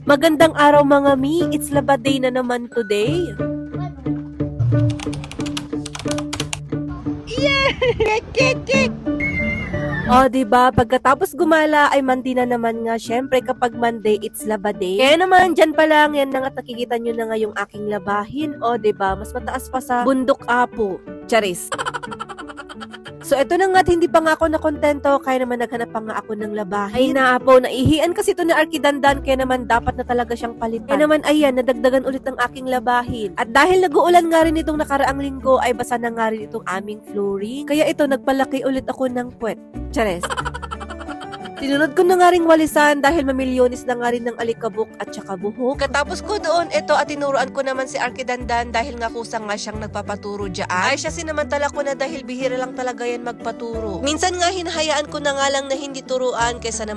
Magandang araw mga mi, it's Laba Day na naman today. O, diba? Pagkatapos gumala ay Monday na naman nga. Syempre, kapag Monday, it's Laba Day. Kaya naman, dyan pa lang, yan na nga, nakikita nyo na nga yung aking labahin. O, diba? Mas mataas pa sa bundok apo. Charis. So, eto na nga, hindi pa nga ako nakontento, kaya naman naghanap pa nga ako ng labahin. Ay naapo, naihian kasi ito ni Arkidandan, kaya naman dapat na talaga siyang palitan. Kaya naman, ayan, nadagdagan ulit ng aking labahin. At dahil nag-uulan nga rin itong nakaraang linggo, ay basa na nga rin itong aming flooring. Kaya ito, nagpalaki ulit ako ng puwet. Chares. Tinunod ko na nga ring walisan dahil mamilyonis na nga rin ng alikabok at saka buhok. Katapos ko doon, ito at tinuruan ko naman si Arkidandan dahil nga kusang nga siyang nagpapaturo dyan. Ay siya sinamantala ko na dahil bihira lang talaga yan magpaturo. Minsan nga hinahayaan ko na nga lang na hindi turuan kaysa naman